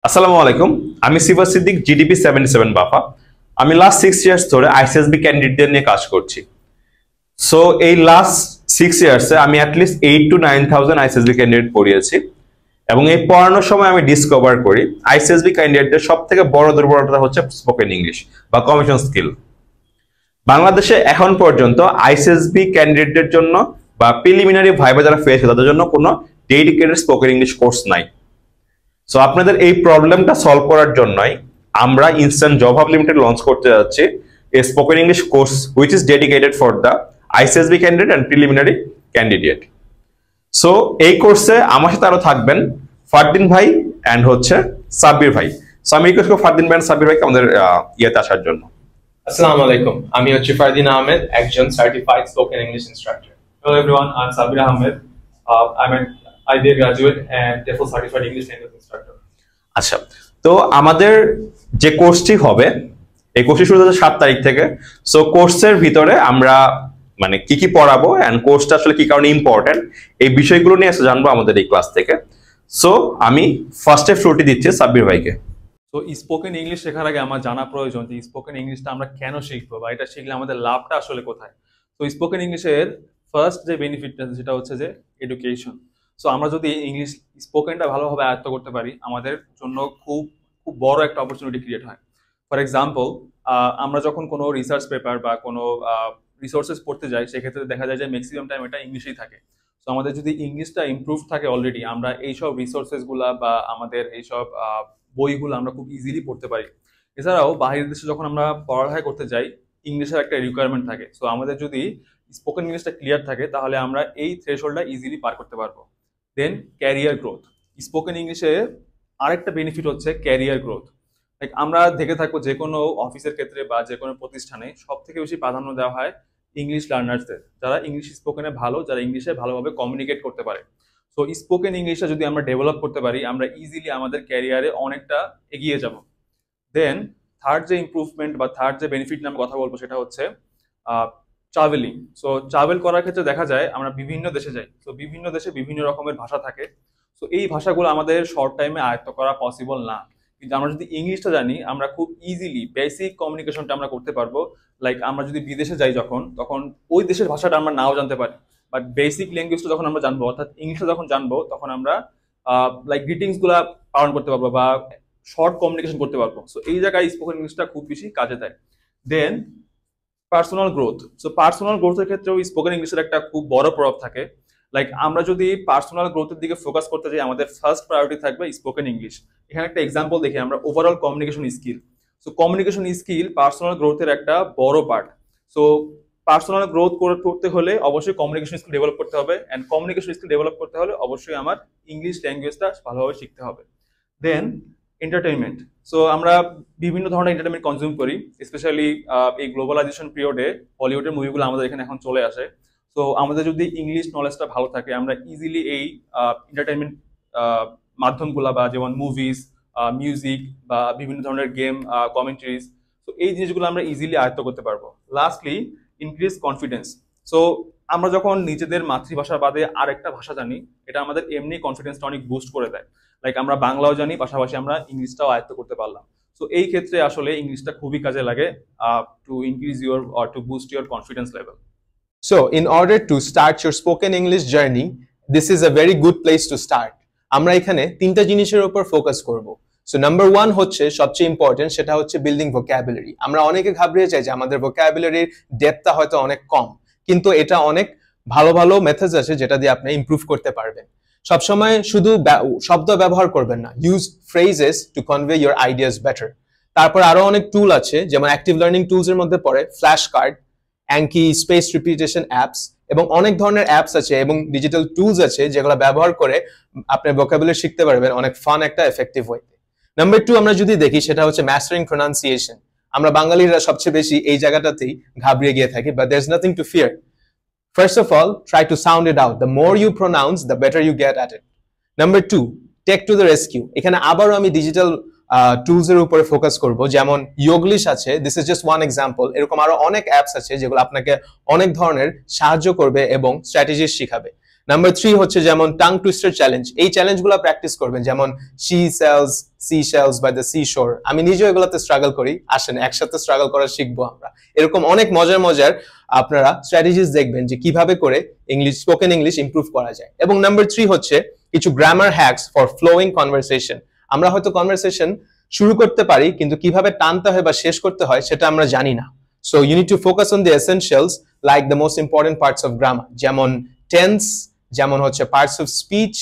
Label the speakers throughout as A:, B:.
A: আসসালামু আলাইকুম। আমি সিফা সিদ্দিক, জিডিপি 77 বাফা। আমি লাস্ট 6 ইয়ার্স ধরে আইসিএসবি ক্যান্ডিডেটদের নিয়ে কাজ করছি। সো এই লাস্ট 6 ইয়ার্সে আমি অ্যাটলিস্ট 8 to 9,000 আইসিএসবি ক্যান্ডিডেট পড়িয়েছি, এবং এই পড়ানোর সময় আমি ডিসকভার করি আইসিএসবি ক্যান্ডিডেটদের সব থেকে বড় দুর্বলতা হচ্ছে স্পোকেন ইংলিশ বা কমিউনিকেশন স্কিল। বাংলাদেশে এখন পর্যন্ত আইসিএসবি ক্যান্ডিডেটদের জন্য বা প্রিলিমিনারি ভাইবা যারা ফেস করে তাদের জন্য কোনো ডেডিকেটেড স্পোকেন ইংলিশ কোর্স নাই। সো আপনাদের এই প্রবলেমটা সলভ করার জন্যই আমরা instant job hub limited launch করতে যাচ্ছি a spoken English course which is dedicated for the ICSB candidate and preliminary candidate. So এই কোর্সে আমার সাথে আরো থাকবেন ফারদিন ভাই অ্যান্ড হচ্ছে সাব্বির ভাই। সো আমি রিকোয়েস্ট করব ফারদিন ভাই এন্ড সাব্বির ভাইকে আমাদের ইয়েতে আসার জন্য।
B: আসসালামু আলাইকুম, আমি হচ্ছে ফারদিন আহমেদ, একজন certified spoken English instructor. Hello everyone, I'm Sabir Ahmed. I'm an IBA graduate and therefore certified English language instructor.
A: আচ্ছা, তো আমাদের যে কোর্সটি হবে এই কোর্সটি শুরু হচ্ছে 7 তারিখ থেকে। সো কোর্সের ভিতরে আমরা মানে কি কি পড়াবো এন্ড কোর্সটা আসলে কি কারণে ইম্পর্টেন্ট এই বিষয়গুলো নিয়ে জানবো আমাদের এই ক্লাস থেকে। সো আমি ফার্স্টে ফ্লোরটি দিচ্ছি সাব্বির ভাইকে।
C: তো স্পোকেন ইংলিশ শেখার আগে আমার জানা প্রয়োজন যে স্পোকেন ইংলিশটা আমরা কেন শিখবো বা এটা শিখলে আমাদের লাভটা আসলে কোথায়। তো স্পোকেন ইংলিশের ফার্স্ট যে বেনিফিটটা সেটা হচ্ছে যে এডুকেশন। সো আমরা যদি ইংলিশ স্পোকেনটা ভালোভাবে আয়ত্ত করতে পারি আমাদের জন্য খুব খুব বড় একটা অপরচুনিটি ক্রিয়েট হয়। ফর এক্সাম্পল, আমরা যখন কোনো রিসার্চ পেপার বা কোনো রিসোর্সেস পড়তে যাই সেক্ষেত্রে দেখা যায় যে ম্যাক্সিমাম টাইম এটা ইংলিশেই থাকে। তো আমাদের যদি ইংলিশটা ইমপ্রুভ থাকে অলরেডি আমরা এইসব রিসোর্সেসগুলা বা আমাদের এইসব বইগুলো আমরা খুব ইজিলি পড়তে পারি। এছাড়াও বাইরের দেশে যখন আমরা পড়ালেখা করতে যাই ইংলিশের একটা রিকোয়ারমেন্ট থাকে। সো আমাদের যদি স্পোকেন ইংলিশটা ক্লিয়ার থাকে তাহলে আমরা এই থ্রেশহোল্ডটা ইজিলি পার করতে পারবো। দেন ক্যারিয়ার গ্রোথ। স্পোকেন ইংলিশে আরেকটা বেনিফিট হচ্ছে ক্যারিয়ার গ্রোথ। লাইক আমরা দেখে থাকবো যে কোনো অফিসের ক্ষেত্রে বা যে কোনো প্রতিষ্ঠানে সব থেকে বেশি প্রাধান্য দেওয়া হয় ইংলিশ লার্নার্সদের, যারা ইংলিশ স্পোকেনে ভালো, যারা ইংলিশে ভালোভাবে কমিউনিকেট করতে পারে। সো স্পোকেন ইংলিশটা যদি আমরা ডেভেলপ করতে পারি আমরা ইজিলি আমাদের ক্যারিয়ারে অনেকটা এগিয়ে যাব। দেন থার্ড যে ইমপ্রুভমেন্ট বা থার্ড যে বেনিফিট নিয়ে আমি কথা বলবো সেটা হচ্ছে ট্রাভেলিং। সো ট্রাভেল করার ক্ষেত্রে দেখা যায় আমরা বিভিন্ন দেশে যাই। সো বিভিন্ন দেশে বিভিন্ন রকমের ভাষা থাকে। সো এই ভাষাগুলো আমাদের শর্ট টাইমে আয়ত্ত করা পসিবল না, কিন্তু আমরা যদি ইংলিশটা জানি আমরা খুব ইজিলি বেসিক কমিউনিকেশনটা আমরা করতে পারবো। লাইক আমরা যদি বিদেশে যাই তখন ওই দেশের ভাষাটা আমরা নাও জানতে পারি, বাট বেসিক ল্যাঙ্গুয়েজটা যখন আমরা জানবো অর্থাৎ ইংলিশটা যখন জানবো তখন আমরা লাইক গ্রিটিংস গুলা পালন করতে পারবো বা শর্ট কমিউনিকেশন করতে পারবো। সো এই জায়গায় স্পোকেন ইংলিশটা খুব বেশি কাজে দেয়। দেন পার্সোনাল গ্রোথ। সো পার্সোনাল গ্রোথের ক্ষেত্রেও স্পোকেন ইংলিশের একটা খুব বড় প্রভাব থাকে। লাইক আমরা যদি পার্সোনাল গ্রোথের দিকে ফোকাস করতে যাই আমাদের ফার্স্ট প্রায়োরিটি থাকবে স্পোকেন ইংলিশ। এখানে একটা এক্সাম্পল দেখি আমরা, overall communication skill. So communication skill personal গ্রোথের একটা বড় পার্ট। সো পার্সোনাল গ্রোথ করতে হলে অবশ্যই কমিউনিকেশন স্কিল ডেভেলপ করতে হবে, অ্যান্ড কমিউনিকেশন স্কিল ডেভেলপ করতে হলে অবশ্যই আমার ইংলিশ ল্যাঙ্গুয়েজটা ভালোভাবে শিখতে হবে। দেন এন্টারটেইনমেন্ট। সো আমরা বিভিন্ন ধরনের এন্টারটেইনমেন্ট কনজিউম করি, স্পেশালি এই গ্লোবালাইজেশন পিরিয়ডে হলিউডের মুভিগুলো আমাদের এখানে এখন চলে আসে। তো আমাদের যদি ইংলিশ নলেজটা ভালো থাকে আমরা ইজিলি এই এন্টারটেইনমেন্ট মাধ্যমগুলা বা যেমন মুভিজ, মিউজিক বা বিভিন্ন ধরনের গেম, কমেন্ট্রিজ, তো এই জিনিসগুলো আমরা ইজিলি আয়ত্ত করতে পারবো। Lastly increase confidence. সো আমরা যখন নিজেদের মাতৃভাষা বাদে আরেকটা ভাষা জানি এটা আমাদের এমনি কনফিডেন্সটা অনেক বুস্ট করে দেয়। লাইক আমরা বাংলাও জানি, পাশাপাশি আমরা ইংলিশটাও আয়ত্ত করতে পারলাম। সো এই ক্ষেত্রে আসলে ইংলিশটা খুবই কাজে লাগে to increase your or two boost your confidence level.
B: So, in order to start your spoken English journey, this is a very good place to start. আমরা এখানে তিনটা জিনিসের উপর ফোকাস করব। সো নাম্বার 1 হচ্ছে সবচেয়ে ইম্পর্টেন্ট, সেটা হচ্ছে বিল্ডিং ভোকাবুলারি। আমরা অনেকে ঘাবড়িয়ে যাই যে আমাদের ভোকাবুলারির ডেপথটা হয়তো অনেক কম, কিন্তু এটা অনেক ভালো ভালো মেথডস আছে যেটা দিয়ে আপনি ইমপ্রুভ করতে পারবেন। সবসময় শুধু শব্দ ব্যবহার করবেন না, use phrases to convey your ideas better. তারপর আরো অনেক টুল আছে, যেমন অ্যাক্টিভ লার্নিং টুলস এর মধ্যে পড়ে flash card, Anki, space repetition apps, এবং অনেক ধরনের অ্যাপস আছে এবং ডিজিটাল টুলস আছে যেগুলো ব্যবহার করে আপনি ভোকাবুলারি শিখতে পারবেন অনেক ফান একটা এফেক্টিভ ওয়েতে। নাম্বার 2 আমরা যদি দেখি সেটা হচ্ছে মাস্টারিং প্রোনাউন্সিয়েশন। আমরা বাঙালিরা সবচেয়ে বেশি এই জায়গাটাতেই ঘাবড়িয়ে গিয়ে থাকি, but there is nothing to fear. First of all, try to sound it out. The more you pronounce the better you get at it. Number 2, tech to the rescue. এখানে আবারও আমি ডিজিটাল টুলস এর উপরে focus করব, যেমন ইয়োগলিশ আছে, this is just one example. এরকম আরো অনেক অ্যাপস আছে যেগুলো আপনাকে অনেক ধরনের সাহায্য করবে এবং স্ট্র্যাটেজি শিখাবে। নাম্বার 3 হচ্ছে যেমন টাং টুইস্টার চ্যালেঞ্জ, এই চ্যালেঞ্জগুলো প্র্যাকটিস করবেন, যেমন she sells seashells by the seashore। আমি নিজেও এগুলোতে স্ট্রাগল করি, আসেন একসাথে স্ট্রাগল করা শিখবো আমরা। এরকম অনেক মজার মজার আপনারা স্ট্র্যাটেজিস দেখবেন যে কিভাবে করে ইংলিশ, স্পোকেন ইংলিশ ইমপ্রুভ করা যায়। এবং নাম্বার 3 হচ্ছে কিছু grammar hacks for flowing conversation. আমরা হয়তো কনভারসেশন শুরু করতে পারি কিন্তু কিভাবে টানতে হয় বা শেষ করতে হয় সেটা আমরা জানি না। So you need to focus on the essentials like the most important parts of grammar, যেমন টেন্স, যেমন হচ্ছে পার্টস অফ স্পিচ,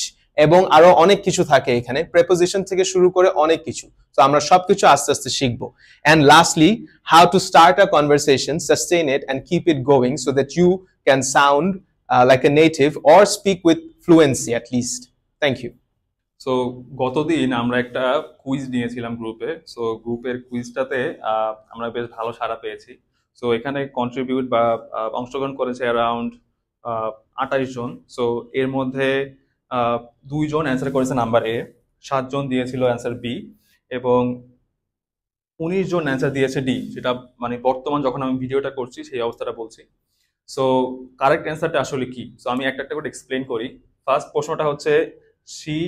B: এবং আরো অনেক কিছু থাকে এখানে, প্রেপোজিশন থেকে শুরু করে অনেক কিছু। তো আমরা সবকিছু আস্তে আস্তে শিখবো। And lastly, how to start a conversation, sustain it and keep it going so that you can sound like a native or speak with fluency at least. Thank you.
C: So গতদিন আমরা একটা কুইজ নিয়েছিলাম গ্রুপে। So গ্রুপের কুইজটাতে আমরা বেশ ভালো সাড়া পেয়েছি। সো এখানে কন্ট্রিবিউট বা অংশগ্রহণ করেছে অ্যারাউন্ড 28 জন। সো এর মধ্যে 2 জন অ্যান্সার করেছে নাম্বার এ, 7 জন দিয়েছিল অ্যান্সার বি, এবং 19 জন অ্যান্সার দিয়েছে ডি, যেটা মানে বর্তমান যখন আমি ভিডিওটা করছি সেই অবস্থাটা বলছি। সো কারেক্ট অ্যান্সারটা আসলে কি, সো আমি একটা একটা করে এক্সপ্লেন করি। ফার্স্ট প্রশ্নটা হচ্ছে she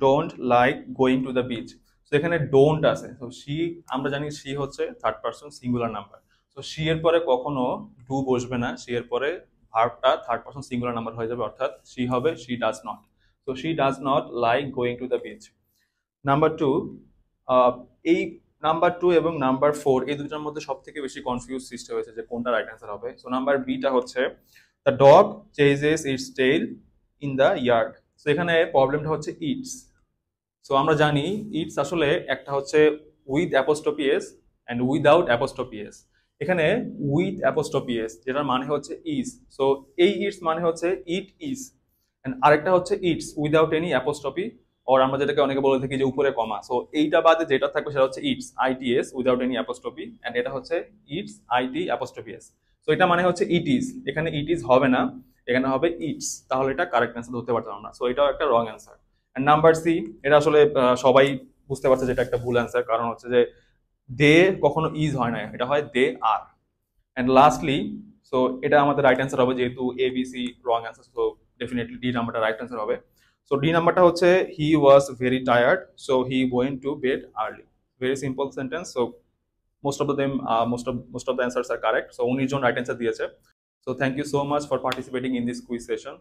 C: don't like going to the beach। তো এখানে ডোন্ট আছে। তো she, আমরা জানি she হচ্ছে থার্ড পারসন সিঙ্গুলার নাম্বার। তো she এর পরে কখনো ডু বসবে না, she এর পরে ভার্বটা থার্ড পারসন সিঙ্গুলার নাম্বার হয়ে যাবে, অর্থাৎ she হবে she does not। তো she does not like going to the beach। Number 2, এই নাম্বার 2 এবং নাম্বার 4 এই দুটোর মধ্যে সব থেকে বেশি কনফিউজ সৃষ্টি হয়েছে যে কোনটা রাইট অ্যান্সার হবে। সো নাম্বার বিটা হচ্ছে the dog chases its tail in the yard. তো এখানে প্রবলেমটা হচ্ছে ইটস। সো আমরা জানি ইটস আসলে একটা হচ্ছে with apostrophe S and without apostrophe S. এখানে উইথ অ্যাপোস্ট্রফি এস যেটার মানে হচ্ছে ইজ। সো এই ইটস মানে হচ্ছে ইট ইজ, অ্যান্ড আরেকটা হচ্ছে ইটস উইদাউট এনি অ্যাপোস্ট্রফি, আর আমরা যেটাকে অনেকে বলে থাকি যে উপরে কমা। সো এইটা বাদে যেটা থাকবে সেটা হচ্ছে its ITS without any apostrophe, and এটা হচ্ছে it's IT apostrophe S. So এটা মানে হচ্ছে ইট ইজ, এখানে ইট ইজ হবে না, এখানে হবে ইটস। তাহলে এটা কারেক্ট অ্যান্সার ধরতে পারতাম না। সো এটাও একটা wrong answer. And number C, এটা আসলে সবাই বুঝতে পারছে যে এটা একটা ভুল অ্যান্সার, কারণ হচ্ছে যে দে কখনো ইজ হয় না, এটা হয় they are. And lastly, so এটা আমাদের রাইট অ্যান্সার হবে, যেহেতু A B C wrong answer, so definitely D নাম্বারটা রাইট অ্যান্সার হবে। সো ডি নাম্বারটা হচ্ছে he was very tired so he went to bed early. Very simple sentence. So most of them most of the answers are correct. So 19 জন right answer দিয়েছে। So thank you so much for participating in this quiz session.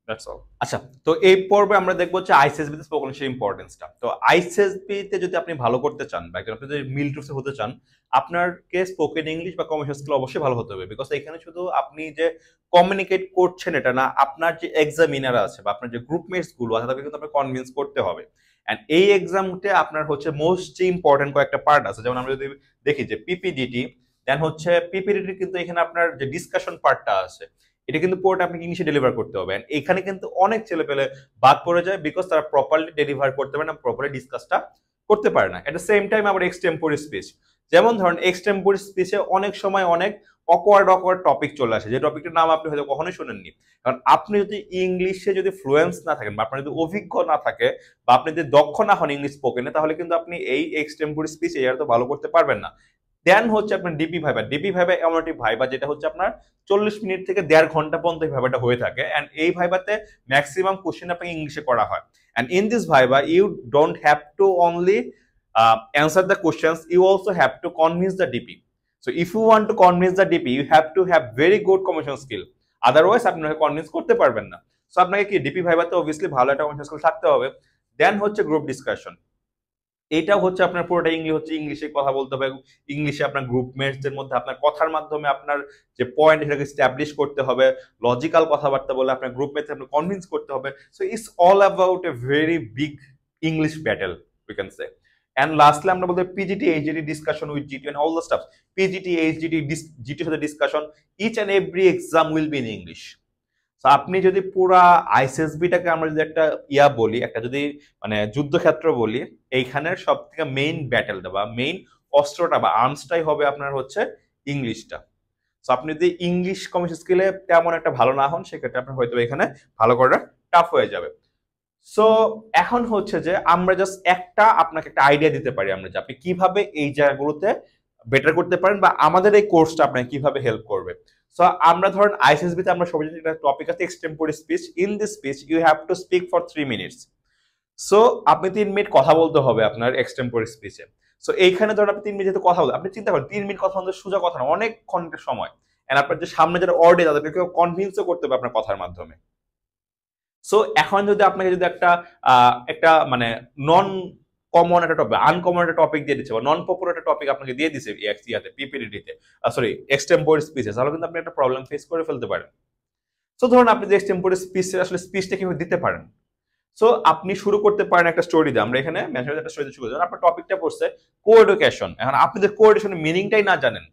C: That's all.
A: আচ্ছা, তো এই পর্বে আমরা দেখবো হচ্ছে ICSB তে স্পোকেন ইংলিশের ইম্পর্টেন্সটা। তো আইসিএসবি তে যদি আপনি ভালো করতে চান বা আপনি যদি মিল টুসে হতে চান, আপনাকে স্পোকেন ইংলিশ বা কমার্শিয়াল স্কিল অবশ্যই ভালো হতে হবে। বিকজ এখানে শুধু আপনি যে কমিউনিকেট করছেন এটা না, আপনার যে এক্সামিনার আছে বা আপনার যে গ্রুপমেটস গুলো আছে তাদেরকে কিন্তু আপনাকে কনভিন্স করতে হবে। এন্ড এই এক্সামতে আপনার হচ্ছে মোস্ট ইম্পর্টেন্ট কয়েকটা পার্ট আছে। যেমন আমরা যদি দেখি যে পিপিডিটি, দেন হচ্ছে পিপিডিটি কিন্তু এখানে আপনার যে ডিসকাশন পার্টটা আছে এটা কিন্তু পুরোটা আপনাকে ইংলিশে ডেলিভার করতে হবে। এখানে কিন্তু অনেক ছেলেপেলে বাদ পড়ে যায় বিকজ তারা প্রপারলি ডেলিভার করতে পারে না, প্রপারলি ডিসকাসটা করতে পারে না। এট দ্য সেম টাইম আবার এক্সটেম্পোরারি স্পিচ, যেমন ধরেন এক্সটেম্পোরারি স্পিচে অনেক সময় অনেক অকওয়ার্ড টপিক চলে আসে, যে টপিকটার নাম আপনি হয়তো কখনোই শুনেননি। কারণ আপনি যদি ইংলিশে যদি ফ্লুয়েন্স না থাকেন বা আপনার যদি অভিজ্ঞ না থাকে বা আপনি যদি দক্ষ না হন ইংলিশ স্পোকেনে, তাহলে কিন্তু আপনি এই এক্সটেম্পোরারি স্পিচ এই তো ভালো করতে পারবেন না। দেন হচ্ছে আপনার ডিপি ভাইবা। ডিপি ভাইবা এমন একটি ভাইবা যেটা হচ্ছে আপনার 40 মিনিট থেকে 1.5 ঘন্টা পর্যন্ত এই ভাইবাটা হয়ে থাকে। এন্ড এই ভাইবাতে ম্যাক্সিমাম কোশ্চেন আপনাকে ইংলিশে করা হয়। And in this viva you don't have to only answer the questions, you also have to convince the DP. So if you want to convince the DP, you have to have very good communication skill. Otherwise আপনি convince করতে পারবেন না। So আপনাকে কি DP ভাইবাতে obviously ভালো একটা communication skill থাকতে হবে। দেন হচ্ছে গ্রুপ ডিসকাশন, এটা হচ্ছে আপনার পুরোটা ইংলিশে কথা বলতে হবে। ইংলিশে আপনার গ্রুপমেটসদের মধ্যে আপনার কথার মাধ্যমে আপনার যে পয়েন্ট সেটাকে এস্টাবলিশ করতে হবে, লজিক্যাল কথাবার্তা বলে আপনার গ্রুপমেটস আপনি কনভিন্স করতে হবে। So it's all about a very big English battle we can say. And lastly, আমরা বলতে PGT, HGT discussion with GT and all the stuff. PGT, HGT, GT সাথে discussion, each and every exam will be in English. So আপনি যদি পুরা আইসিএসবিটাকে আমরা যদি একটা বলি, একটা যদি মানে যুদ্ধক্ষেত্র বলি, এইখানের সব থেকে মেইন ব্যাটেলটা বা মেইন অস্ত্রটা বা আর্মসটাই হবে আপনার হচ্ছে ইংলিশটা। সো আপনি যদি ইংলিশ কমিউনিকেশন স্কিলে তেমন একটা ভালো না হন, সেক্ষেত্রে আপনার হয়তো এখানে ভালো করা টাফ হয়ে যাবে। সো এখন হচ্ছে যে আমরা জাস্ট আপনাকে একটা আইডিয়া দিতে পারি আমরা যে আপনি কিভাবে এই জায়গাগুলোতে বেটার করতে পারেন বা আমাদের এই কোর্সটা আপনাকে কিভাবে হেল্প করবে। সো আমরা ধরেন আইসিএসবি তে আমরা সবাই একটা টপিক আছে extemporary speech. In this speech you have to speak for 3 minutes. So আপনি 3 মিনিট কথা বলতে হবে আপনার এক্সটেম্পোরারি স্পিচে। সো এইখানে ধরেন আপনি 3 মিনিট যেহেতু কথা বলতে, আপনি চিন্তা করেন 3 মিনিট কথা বলতে সোজা কথা না, অনেক ঘন্টার সময়। এন্ড আপনার যে সামনে যারা অডিয়েন্স তাদেরকে কেউ কনভিন্সও করতে হবে আপনার কথার মাধ্যমে। সো এখন যদি আপনাকে যদি একটা মানে নন কমন একটা টপিক, আনকমন একটা টপিক দিয়ে দিচ্ছে বা নন পপুলার একটা টপিক আপনাকে দিয়ে দিচ্ছে ইয়াতে পিপিটিতে, সরি এক্সটেম্পোরারি স্পিচে, তাহলে কিন্তু আপনি একটা প্রবলেম ফেস করে ফেলতে পারেন। সো ধরুন আপনি যে এক্সটেম্পোরারি স্পিচে আসলে স্পিচটা কিভাবে দিতে পারেন। সো আপনি শুরু করতে পারেন একটা স্টোরি দিয়ে। আমরা এখানে মেনশন একটা স্টোরি দিয়ে শুরু করি। আপনার টপিকটা পড়ছে কো-এডুকেশন। এখন আপনি যে কো-এডুকেশনের মিনিংটাই না জানেন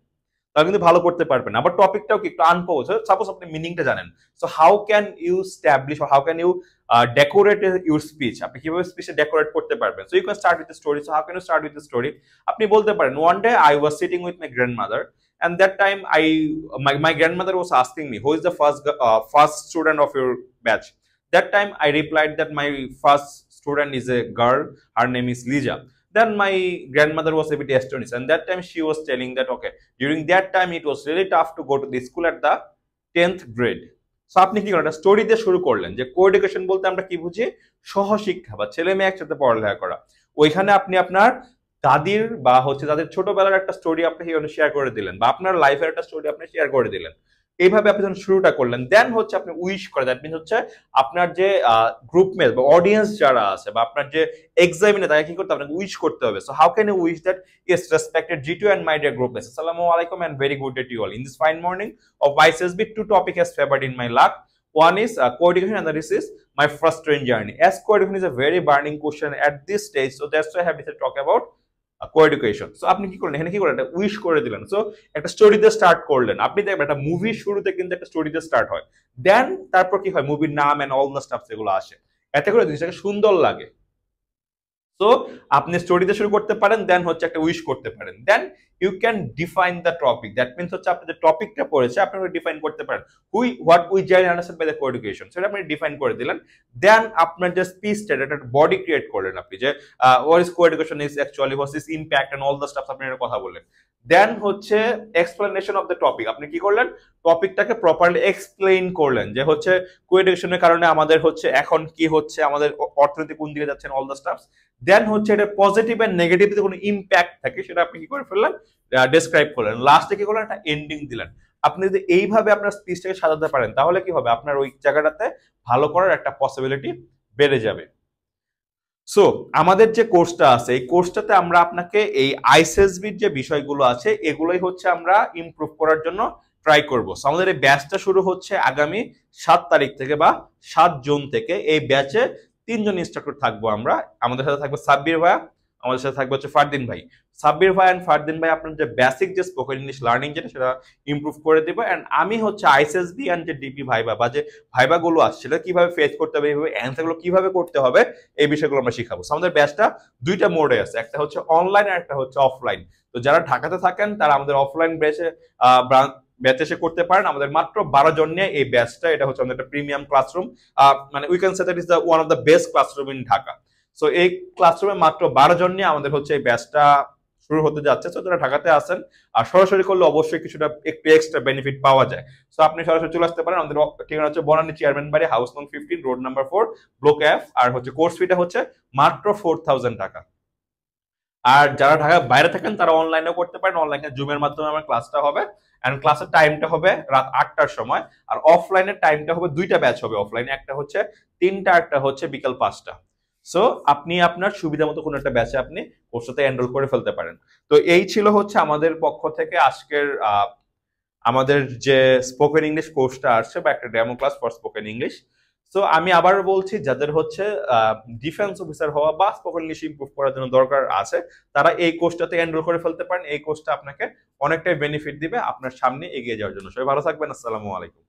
A: তাহলে কিন্তু ভালো করতে পারবেন। আবার টপিকটাও কি একটু আনপোজ, সাপোজ আপনি মিনিংটা জানেন। So how can you establish, how can you decorate your speech, আপনি কিভাবে স্পিচে ডেকোরেট করতে পারবেন। So you can start with the story. So how can you start with the story, আপনি বলতে পারেন one day I was sitting with my grandmother and that time my grandmother was asking me who is the first student of your batch. That time I replied that my first student is a girl, her name is Lija. Then my grandmother was a bit astonished, and that time she was telling that okay, during that time it was really tough to go to the school at the 10th grade. So আপনি কি করেন, একটা story দিয়ে শুরু করলেন যে co-education বলতে আমরা কি বুঝি, সহশিক্ষা বা ছেলে মেয়ে একসাথে পড়ালেখা করা। ওইখানে আপনি আপনার দাদির বা তাদের ছোটবেলার একটা স্টোরি আপনি শেয়ার করে দিলেন, বা আপনার লাইফের একটা স্টোরি আপনি শেয়ার করে দিলেন। এইভাবে আপনি যখন শুরুটা করলেন, দেন হচ্ছে আপনি উইশ করে, দ্যাট মিনস হচ্ছে আপনার যে গ্রুপমেট বা অডিয়েন্স যারা আছে বা আপনার যে এক্সামিনে তাকে কি করতে হবে, আপনাকে উইশ করতে হবে। So how can you wish that, yes respected G2 and my dear group, assalamu alaikum and very good day to you all. In this fine morning of ICSB, two topic has favored in my luck. One is co-education and the other is my first train journey. As co-education is a very burning question at this stage, so that's why I have decided to talk about co-education. So আপনি কি করলেন, এখানে কি করলেন, একটা wish করে দিলেন। So একটা স্টোরিতে স্টার্ট করলেন। আপনি দেখবেন একটা মুভির শুরুতে কিন্তু একটা স্টোরিতে স্টার্ট হয়, দেন তারপর কি হয়, মুভির নাম এন্ড অল দ্য স্টাফ যেগুলো আসে, এতে করে জিনিসটাকে সুন্দর লাগে। সো আপনি স্টোরিতে শুরু করতে পারেন, দেন হচ্ছে একটা উইশ করতে পারেন, then you can define the topic. That means হচ্ছে আপনি যে টপিকটা পড়েছে আপনি ডিফাইন করতে পারেন, what we journey understand by the co-education, সেটা আপনি ডিফাইন করে দিলেন। দেন আপনার যে স্পিচটা একটা বডি ক্রিয়েট করলেন আপনি, যে what is co-education is actually, what is impact and all the stuff, আপনি এর কথা বললেন। দেন হচ্ছে এক্সপ্লেনেশন অফ দ্য টপিক, আপনি কি করলেন, টপিকটাকে প্রপারলি এক্সপ্লেইন করলেন, যে হচ্ছে কো-এডুকেশনের কারণে আমাদের হচ্ছে এখন কি হচ্ছে, আমাদের অর্থনীতি কোন দিকে যাচ্ছে, অল দ্য স্টাফ। দেন হচ্ছে এটা পজিটিভ এন্ড নেগেটিভ যদি কোনো ইম্প্যাক্ট থাকে সেটা আপনি কি করে ফেললেন, ডেসক্রাইব করলেন। লাস্টে কি করলেন, একটা এন্ডিং দিলেন। আপনি যদি এইভাবে আপনার স্পিচটাকে সাজাতে পারেন তাহলে কি হবে, আপনার ওই জায়গাটাতে ভালো করার একটা পসিবিলিটি বেড়ে যাবে। সো আমাদের যে কোর্সটা আছে এই কোর্সটাতে আমরা আপনাকে এই আইসিএসবির যে বিষয়গুলো আছে এগুলোই হচ্ছে আমরা ইমপ্রুভ করার জন্য ট্রাই করব। সো আমাদের এই ব্যাচটা শুরু হচ্ছে আগামী 7 তারিখ থেকে বা 7 জুন থেকে। এই ব্যাচে 3 জন ইনস্ট্রাক্টর থাকবো আমরা। আমাদের সাথে থাকবে সাব্বির ভাইয়া, আমাদের সাথে থাকবে হচ্ছে ফারদিন ভাই। সাব্বির ভাই এন্ড ফারদিন ভাই আপনার যে বেসিক যে স্পোকেন ইংলিশ লার্নিং যেটা সেটা ইমপ্রুভ করে দেবো। এন্ড আমি হচ্ছে আইসিএসবি এন্ড যে ডিপি ভাইবা বা যে ভাইবাগুলো আছে সেটা কিভাবে ফেস করতে হবে, এইভাবে অ্যান্সারগুলো কিভাবে করতে হবে, এই বিষয়গুলো আমরা শিখাবো। আমাদের ব্যাচটা 2টা মোডে আছে, একটা হচ্ছে অনলাইন আর একটা হচ্ছে অফলাইন। তো যারা ঢাকাতে থাকেন তারা আমাদের অফলাইন ব্যাচে এসে করতে পারেন। আমাদের মাত্র 12 জন নিয়ে এই ব্যাচটা, এটা হচ্ছে আমাদের একটা প্রিমিয়াম ক্লাসরুম, মানে we can say that is the one of the best classroom in Dhaka. So এই ক্লাসরুমে মাত্র 12 জন নিয়ে আমাদের হচ্ছে এই ব্যাচটা শুরু হতে যাচ্ছে। সো যারা ঢাকাতে আসেন আর সরাসরি করলে অবশ্যই কিছুটা একটু এক্সট্রা বেনিফিট পাওয়া যায়। সো আপনি সরাসরি চলে আসতে পারেন। আমাদের ঠিকানা হচ্ছে বনানী চেয়ারম্যান বাড়ি, হাউস নং 15, রোড নাম্বার 4, ব্লক F। আর হচ্ছে কোর্স ফিটা হচ্ছে মাত্র 4000 টাকা। আর যারা ঢাকার বাইরে থাকেন তারা অনলাইনেও করতে পারেন। অনলাইনে জুমের মাধ্যমে আমার ক্লাসটা হবে, এন্ড ক্লাসের টাইমটা হবে রাত 8টার সময়। আর অফলাইনের টাইমটা হবে 2টা ব্যাচ হবে অফলাইনে, একটা হচ্ছে 3টা, একটা হচ্ছে বিকাল 5টা। সো আপনি আপনার সুবিধা মতো কোনো একটা ব্যাচে আপনি কোর্সটাতে এনরোল করে ফেলতে পারেন। তো এই ছিল হচ্ছে আমাদের পক্ষ থেকে আজকের আমাদের যে স্পোকেন ইংলিশ কোর্সটা আসছে বা একটা demo class for spoken English. So আমি আবার বলছি, যাদের হচ্ছে ডিফেন্স অফিসার হওয়া বা স্পোকেন ইংলিশ ইমপ্রুভ করার জন্য দরকার আছে তারা এই কোর্সটাতে এনরোল করে ফেলতে পারেন। এই কোর্সটা আপনাকে অনেকটাই বেনিফিট দিবে আপনার সামনে এগিয়ে যাওয়ার জন্য। সবাই ভালো থাকবেন। আসসালামু আলাইকুম।